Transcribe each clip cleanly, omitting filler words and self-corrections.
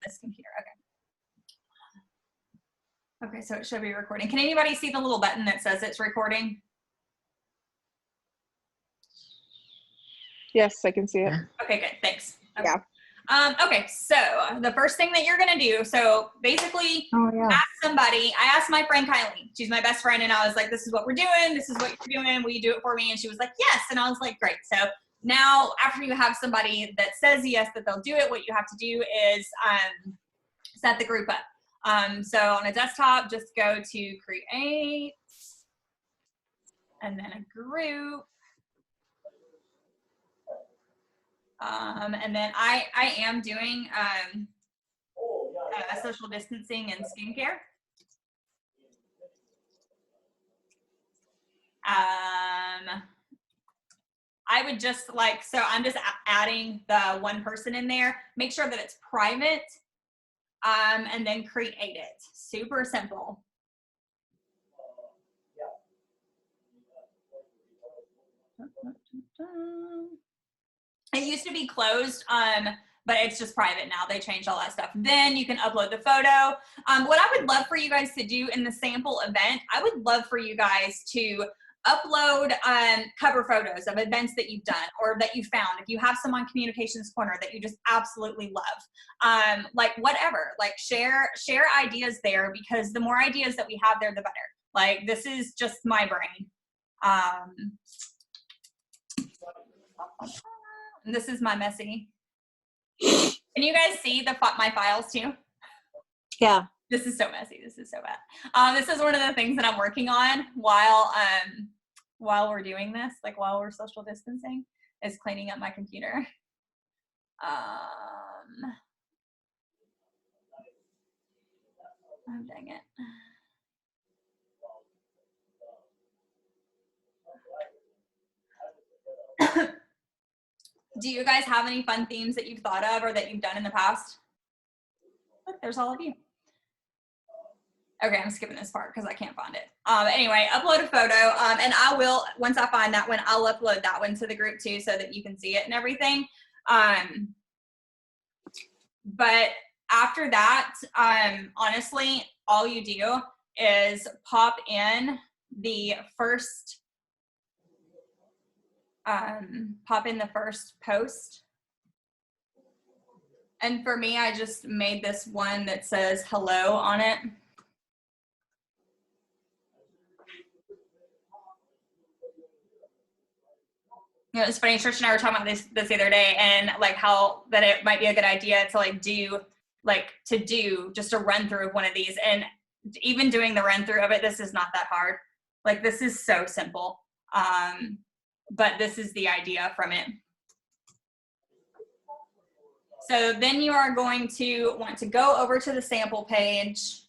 this computer. Okay. Okay, so it should be recording. Can anybody see the little button that says it's recording? Yes, I can see it. Okay, good, thanks. Okay. Yeah. Okay, so the first thing that you're gonna do, so basically ask somebody. I asked my friend Kylie, she's my best friend, and I was like, this is what we're doing, this is what you're doing, will you do it for me? And she was like, yes, and I was like, great. So now after you have somebody that says yes, that they'll do it, what you have to do is set the group up. So on a desktop, just go to create, and then a group. And then I am doing social distancing and skincare. I would just like, so I'm just adding the one person in there. Make sure that it's private, and then create it. Super simple. It used to be closed, but it's just private now. They changed all that stuff. Then you can upload the photo. What I would love for you guys to do in the sample event, I would love for you guys to upload cover photos of events that you've done or that you found. If you have some on Communications Corner that you just absolutely love, like whatever, like share ideas there, because the more ideas that we have there, the better. Like this is just my brain. This is my messy. Can you guys see my files too? Yeah. This is so messy. This is so bad. This is one of the things that I'm working on while we're doing this, like while we're social distancing, is cleaning up my computer. Oh, dang it. Do you guys have any fun themes that you've thought of or that you've done in the past? Look, there's all of you. Okay, I'm skipping this part because I can't find it. Anyway, upload a photo, and I will, once I find that one, I'll upload that one to the group too so that you can see it and everything. But after that, honestly, all you do is pop in the first post. And for me, I just made this one that says hello on it. You know, it's funny, Trish and I were talking about this the other day, and like how that it might be a good idea to like do just a run through of one of these. And even doing the run through of it, this is not that hard. Like this is so simple. But this is the idea from it. So then you are going to want to go over to the sample page.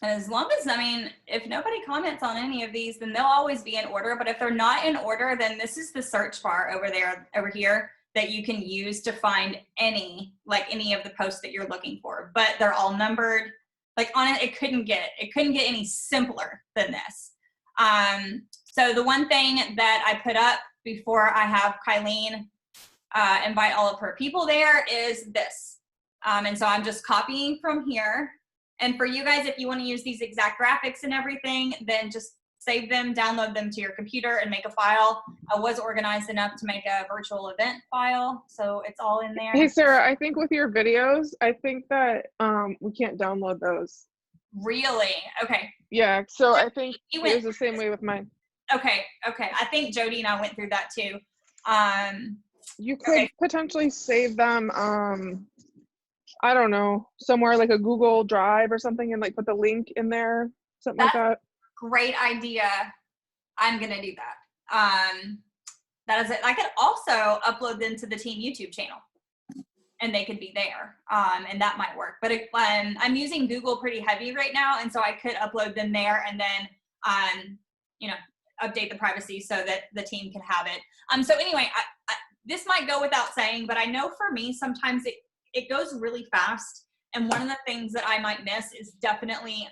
As long as, I mean, if nobody comments on any of these, then they'll always be in order. But if they're not in order, then this is the search bar over here that you can use to find any of the posts that you're looking for. But they're all numbered. Like on it, it couldn't get any simpler than this. So the one thing that I put up before I have Kylene invite all of her people there is this. And so I'm just copying from here. And for you guys, if you want to use these exact graphics and everything, then just save them, download them to your computer, and make a file. I was organized enough to make a virtual event file, so it's all in there. Hey, Sarah, I think with your videos, I think that we can't download those. Really? Okay. Yeah, so I think it was the same way with mine. Okay, okay. I think Jody and I went through that too. You could potentially save them, I don't know, somewhere like a Google Drive or something, and like put the link in there, something like that. Great idea. I'm gonna do that. That is it. I could also upload them to the team YouTube channel, and they could be there, and that might work. But I'm using Google pretty heavy right now, and so I could upload them there, and then you know, update the privacy so that the team can have it. So anyway, this might go without saying, but I know for me, sometimes it goes really fast. And one of the things that I might miss is definitely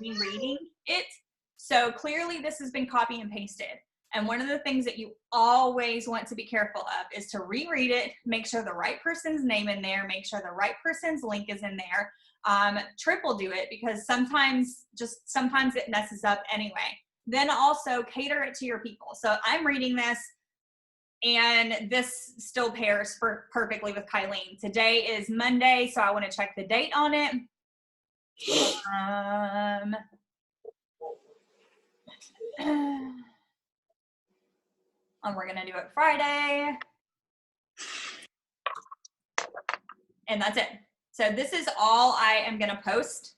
rereading it. So clearly this has been copy and pasted. And one of the things that you always want to be careful of is to reread it, make sure the right person's name in there, make sure the right person's link is in there, triple do it, because sometimes it messes up anyway. Then also cater it to your people. So I'm reading this, and this still pairs perfectly with Kylene. Today is Monday, so I want to check the date on it. And we're gonna do it Friday. And that's it. So this is all I am gonna post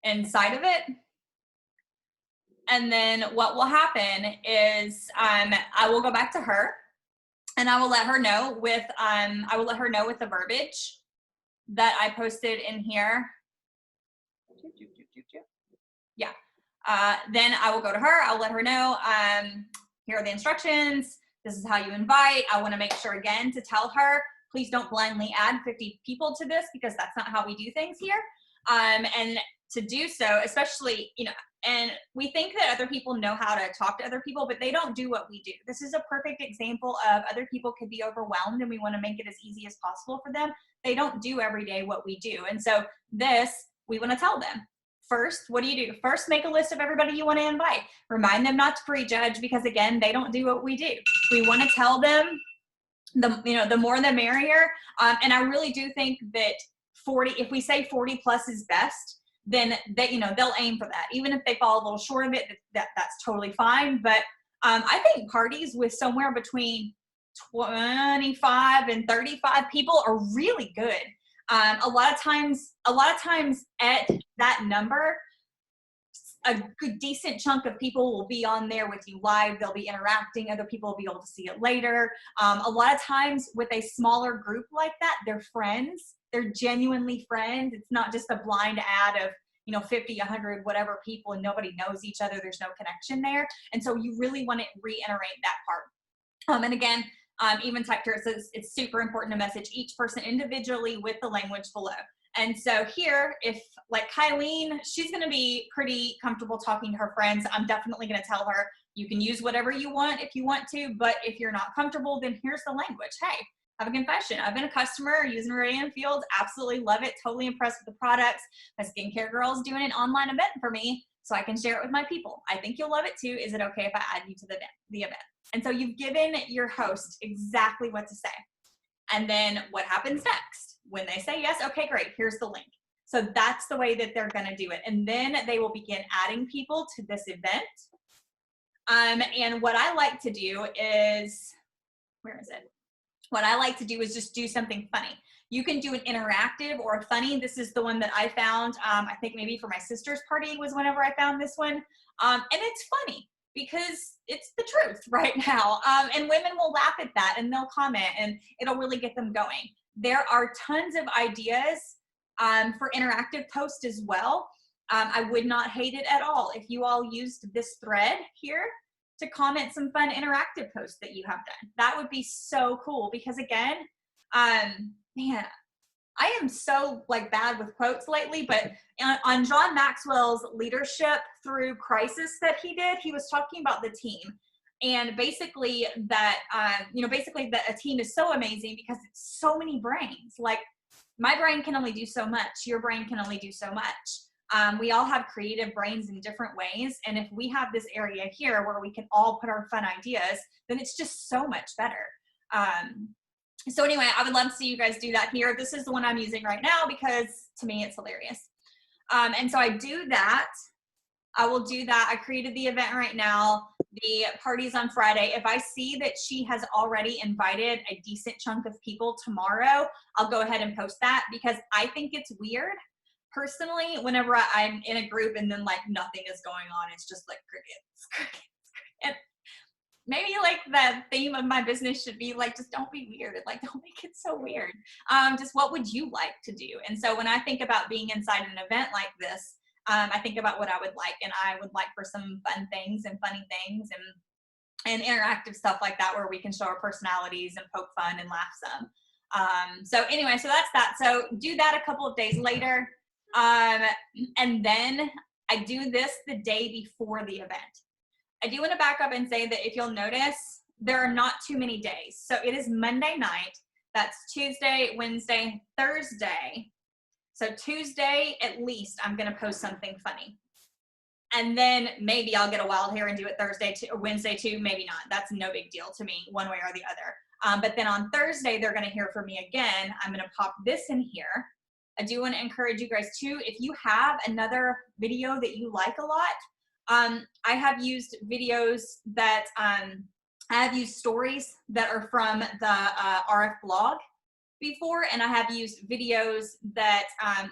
inside of it. And then what will happen is I will go back to her, and I will let her know with the verbiage that I posted in here. Yeah. Then I will go to her. I'll let her know, here are the instructions. This is how you invite. I want to make sure again to tell her, please don't blindly add 50 people to this, because that's not how we do things here. And to do so, especially, you know, and we think that other people know how to talk to other people, but they don't do what we do. This is a perfect example of other people could be overwhelmed, and we want to make it as easy as possible for them. They don't do every day what we do. And so this, we want to tell them. First, what do? First, make a list of everybody you want to invite. Remind them not to prejudge, because again, they don't do what we do. We want to tell them the more the merrier. And I really do think that 40, if we say 40 plus is best, then they'll aim for that. Even if they fall a little short of it, that's totally fine. But I think parties with somewhere between 25 and 35 people are really good. A lot of times at that number, a good decent chunk of people will be on there with you live. They'll be interacting. Other people will be able to see it later. A lot of times with a smaller group like that, they're friends. They're genuinely friends. It's not just a blind ad of 50, 100, whatever people, and nobody knows each other. There's no connection there. And so you really want to reiterate that part. And again, even type here says it's super important to message each person individually with the language below. And so here, if like Kylene, she's going to be pretty comfortable talking to her friends. I'm definitely going to tell her, you can use whatever you want if you want to, but if you're not comfortable, then here's the language. Hey, have a confession. I've been a customer using Meridian Fields. Absolutely love it. Totally impressed with the products. My skincare girl is doing an online event for me, so I can share it with my people. I think you'll love it too. Is it okay if I add you to the event? And so you've given your host exactly what to say. And then what happens next? When they say yes, okay, great, here's the link. So that's the way that they're gonna do it. And then they will begin adding people to this event. And what I like to do is, where is it? What I like to do is just do something funny. You can do an interactive or a funny. This is the one that I found. I think maybe for my sister's party was whenever I found this one. And it's funny because it's the truth right now. And women will laugh at that and they'll comment and it'll really get them going. There are tons of ideas for interactive posts as well. I would not hate it at all if you all used this thread here to comment some fun interactive posts that you have done. That would be so cool because again, man, I am so bad with quotes lately, but on John Maxwell's leadership through crisis that he did, he was talking about the team. And basically that, basically that a team is so amazing because it's so many brains. Like my brain can only do so much. Your brain can only do so much. We all have creative brains in different ways. And if we have this area here where we can all put our fun ideas, then it's just so much better. So anyway, I would love to see you guys do that here. This is the one I'm using right now because to me it's hilarious. And so I do that. I will do that. I created the event right now. The party's on Friday. If I see that she has already invited a decent chunk of people tomorrow, I'll go ahead and post that because I think it's weird. Personally, whenever I'm in a group and then nothing is going on, it's just crickets. And maybe the theme of my business should be just don't be weird. Don't make it so weird. Just what would you like to do? And so when I think about being inside an event like this, I think about what I would like, and I would like for some fun things and funny things and interactive stuff like that where we can show our personalities and poke fun and laugh some. So anyway, so that's that. So do that a couple of days later. And then I do this the day before the event. I do want to back up and say that if you'll notice, there are not too many days. So it is Monday night. That's Tuesday, Wednesday, Thursday. So Tuesday, at least, I'm going to post something funny. And then maybe I'll get a wild hair and do it Thursday or Wednesday too. Maybe not. That's no big deal to me, one way or the other. But then on Thursday, they're going to hear from me again. I'm going to pop this in here. I do want to encourage you guys too, if you have another video that you like a lot, I have used videos that, I have used stories that are from the RF blog before, and I have used videos that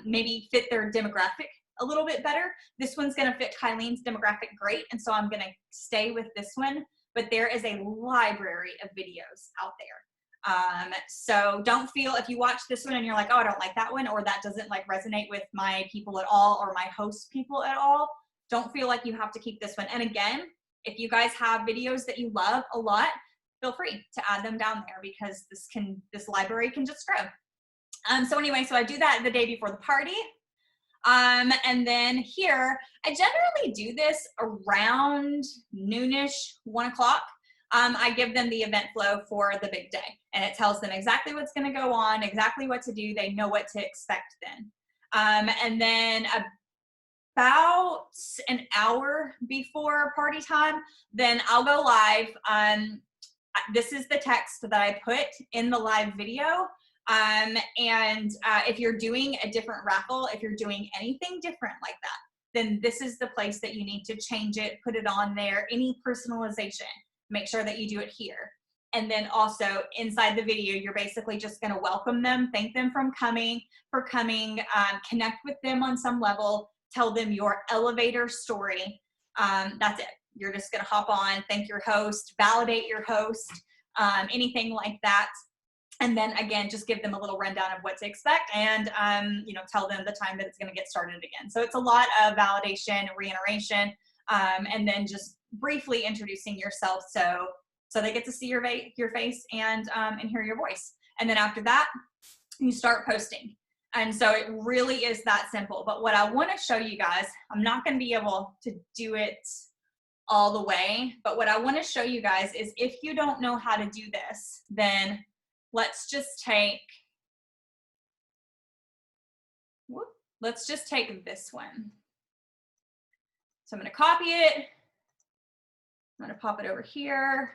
maybe fit their demographic a little bit better. This one's going to fit Kylene's demographic great, and so I'm going to stay with this one, but there is a library of videos out there. So don't feel, if you watch this one and you're like, oh, I don't like that one, or that doesn't like resonate with my people at all, or my host people at all, don't feel like you have to keep this one. And again, if you guys have videos that you love a lot, feel free to add them down there, because this library can just grow. So anyway, so I do that the day before the party. And then here, I generally do this around noonish, 1 o'clock. I give them the event flow for the big day, and it tells them exactly what's going to go on, exactly what to do. They know what to expect then. And then about an hour before party time, then I'll go live. This is the text that I put in the live video. And if you're doing a different raffle, if you're doing anything different like that, then this is the place that you need to change it, put it on there. Any personalization, make sure that you do it here. And then also inside the video, you're basically just going to welcome them, thank them for coming, connect with them on some level, tell them your elevator story. That's it. You're just going to hop on, thank your host, validate your host, anything like that. And then again, just give them a little rundown of what to expect, and tell them the time that it's going to get started again. So it's a lot of validation, reiteration, and then just briefly introducing yourself so they get to see your face and hear your voice. And then after that, you start posting. And so it really is that simple. But what I want to show you guys, I'm not going to be able to do it all the way, but what I want to show you guys is, if you don't know how to do this, then let's just take this one. So I'm going to copy it. I'm going to pop it over here.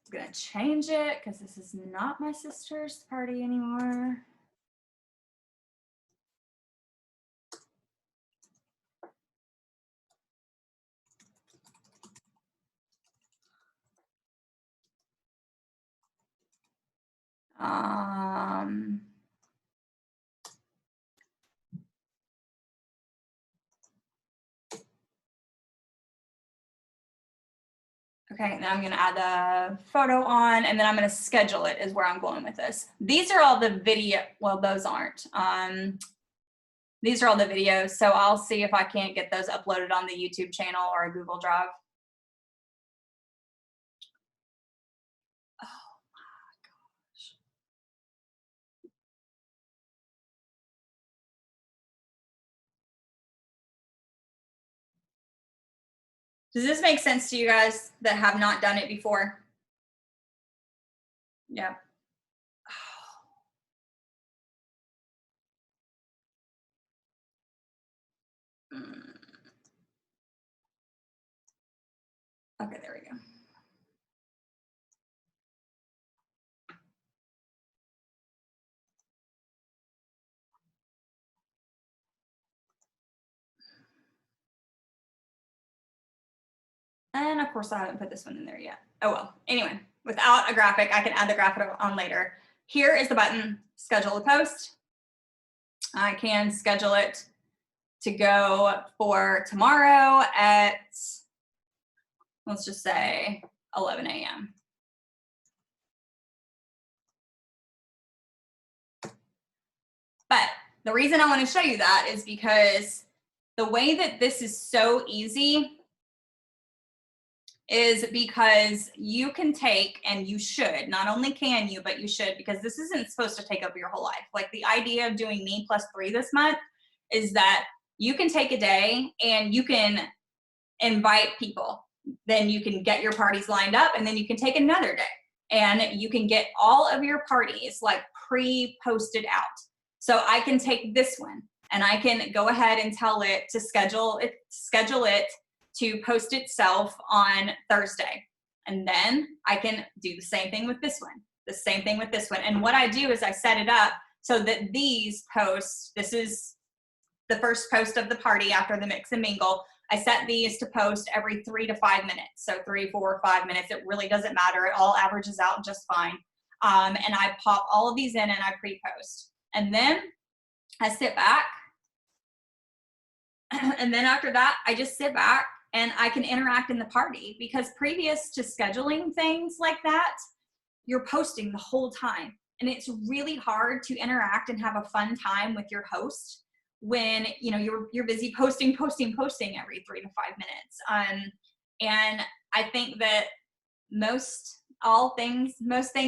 I'm going to change it because this is not my sister's party anymore. Okay, now I'm going to add the photo on, and then I'm going to schedule it is where I'm going with this. These are all the video, well, those aren't. These are all the videos, so I'll see if I can't get those uploaded on the YouTube channel or a Google Drive. Oh my gosh. Does this make sense to you guys that have not done it before? Yeah. Okay, there we go. And of course I haven't put this one in there yet. Oh well, anyway, without a graphic, I can add the graphic on later. Here is the button, schedule a post. I can schedule it to go for tomorrow at, let's just say 11 a.m. the reason I want to show you that is because the way that this is so easy is because you can take, and you should, not only can you, but you should, because this isn't supposed to take up your whole life. Like the idea of doing me plus 3 this month is that you can take a day and you can invite people. Then you can get your parties lined up, and then you can take another day and you can get all of your parties like pre-posted out. So I can take this one and I can go ahead and tell it to schedule it to post itself on Thursday. And then I can do the same thing with this one, the same thing with this one. And what I do is I set it up so that these posts, this is the first post of the party after the mix and mingle. I set these to post every 3 to 5 minutes. So 3, 4, 5 minutes. It really doesn't matter. It all averages out just fine. And I pop all of these in and I pre-post. And then I sit back. And then after that, I just sit back and I can interact in the party, because previous to scheduling things like that, you're posting the whole time. And it's really hard to interact and have a fun time with your host when you're busy posting every 3 to 5 minutes. And I think that most things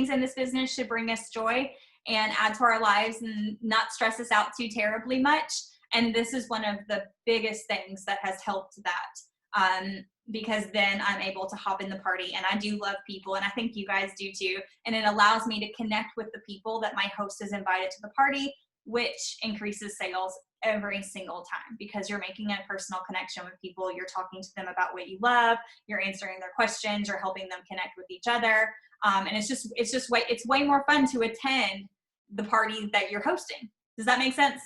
in this business should bring us joy and add to our lives and not stress us out too terribly much. And this is one of the biggest things that has helped that, because then I'm able to hop in the party, and I do love people, and I think you guys do too. And it allows me to connect with the people that my host has invited to the party, which increases sales every single time, because you're making a personal connection with people. You're talking to them about what you love. You're answering their questions. You're helping them connect with each other. And it's way more fun to attend the party that you're hosting. Does that make sense?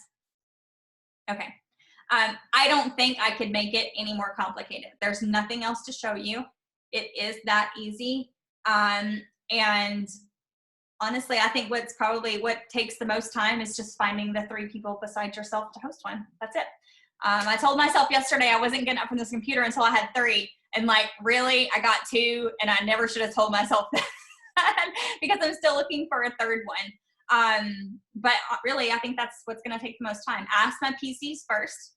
Okay. I don't think I could make it any more complicated. There's nothing else to show you. It is that easy. And honestly, I think what takes the most time is just finding the 3 people besides yourself to host one. That's it. I told myself yesterday I wasn't getting up from this computer until I had 3. And really, I got 2, and I never should have told myself that because I'm still looking for a 3rd one. But really, I think that's what's going to take the most time. Ask my PCs first.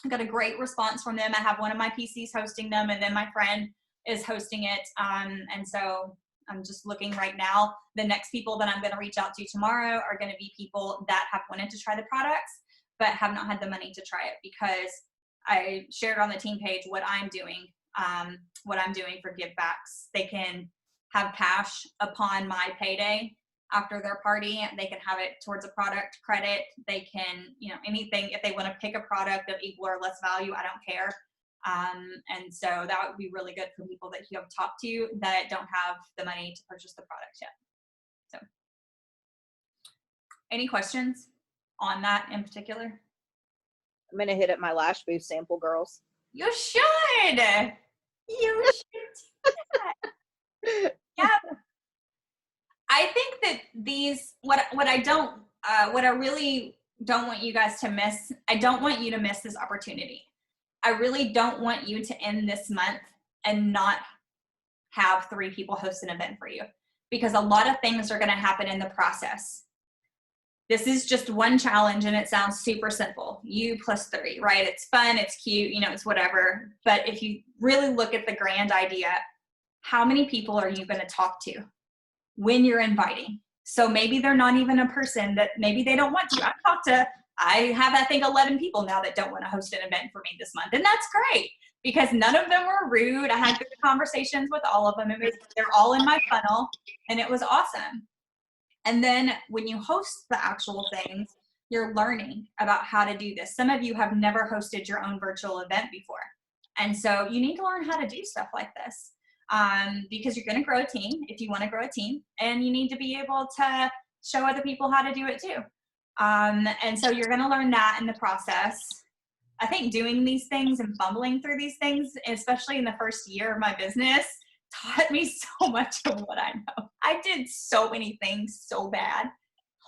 I got a great response from them. I have one of my PCs hosting them, and then my friend is hosting it. And so I'm just looking right now. The next people that I'm going to reach out to tomorrow are going to be people that have wanted to try the products, but have not had the money to try it, because I shared on the team page what I'm doing for give backs. They can have cash upon my payday after their party. They can have it towards a product credit. They can, anything, if they want to pick a product of equal or less value, I don't care. And so that would be really good for people that you have talked to that don't have the money to purchase the product yet. So any questions on that in particular? I'm going to hit up my lash boost sample, girls. You should. You should do that. Yeah. I think that what I really don't want you guys to miss, I don't want you to miss this opportunity. I really don't want you to end this month and not have 3 people host an event for you, because a lot of things are going to happen in the process. This is just one challenge, and it sounds super simple. You plus 3, right? It's fun, it's cute, it's whatever. But if you really look at the grand idea, how many people are you going to talk to when you're inviting? So maybe they're not even a person that maybe they don't want to. I have, I think, 11 people now that don't want to host an event for me this month. And that's great, because none of them were rude. I had good conversations with all of them. They're all in my funnel, and it was awesome. And then when you host the actual things, you're learning about how to do this. Some of you have never hosted your own virtual event before. And so you need to learn how to do stuff like this, because you're going to grow a team if you want to grow a team, and you need to be able to show other people how to do it too. And so you're going to learn that in the process. I think doing these things and fumbling through these things, especially in the first year of my business, taught me so much of what I know. I did so many things so bad.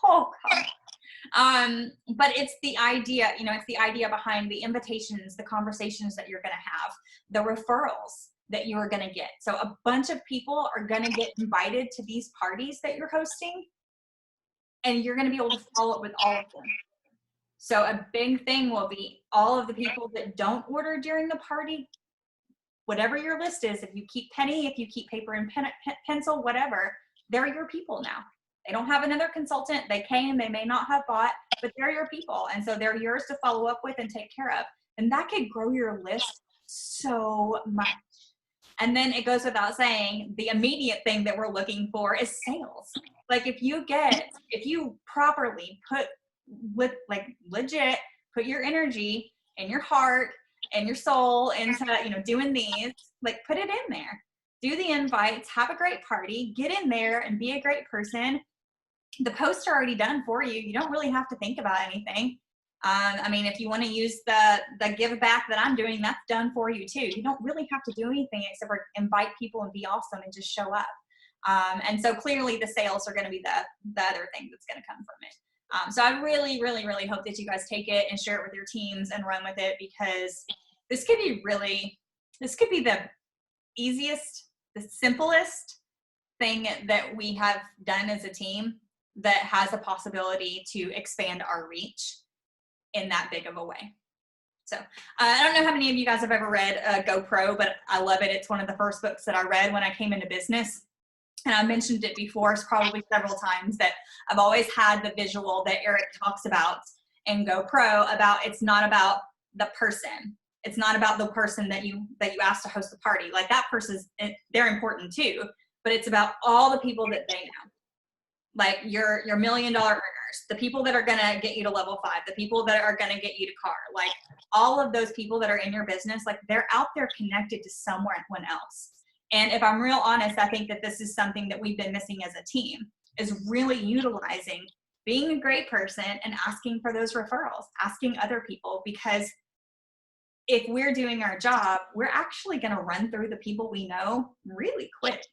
Oh, God. But it's the idea, it's the idea behind the invitations, the conversations that you're going to have, the referrals that you are going to get. So a bunch of people are going to get invited to these parties that you're hosting, and you're going to be able to follow up with all of them. So a big thing will be all of the people that don't order during the party, whatever your list is, if you keep penny, if you keep paper and pencil, whatever, they're your people now. They don't have another consultant. They came, they may not have bought, but they're your people. And so they're yours to follow up with and take care of. And that could grow your list so much. And then it goes without saying, the immediate thing that we're looking for is sales. Like if you properly legit put your energy and your heart and your soul into, doing these, like put it in there, do the invites, have a great party, get in there and be a great person. The posts are already done for you. You don't really have to think about anything. If you want to use the give back that I'm doing, that's done for you too. You don't really have to do anything except for invite people and be awesome and just show up. And so clearly the sales are going to be the other thing that's going to come from it. So I really, really, really hope that you guys take it and share it with your teams and run with it, because this could be the easiest, the simplest thing that we have done as a team that has a possibility to expand our reach in that big of a way. So I don't know how many of you guys have ever read GoPro, but I love it. It's one of the first books that I read when I came into business. And I mentioned it before, probably several times, that I've always had the visual that Eric talks about in GoPro about it's not about the person. It's not about the person that you asked to host the party. Like that person's, they're important too, but it's about all the people that they know. Like your $1 million earners, the people that are gonna get you to level 5, the people that are gonna get you to CAR, like all of those people that are in your business, like they're out there connected to someone else. And if I'm real honest, I think that this is something that we've been missing as a team, is really utilizing being a great person and asking for those referrals, asking other people, because if we're doing our job, we're actually going to run through the people we know really quick.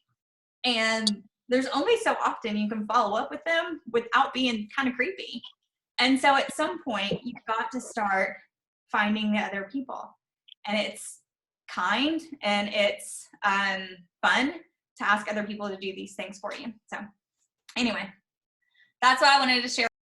And there's only so often you can follow up with them without being kind of creepy. And so at some point, you've got to start finding the other people. And it's kind and it's fun to ask other people to do these things for you. So anyway, that's what I wanted to share.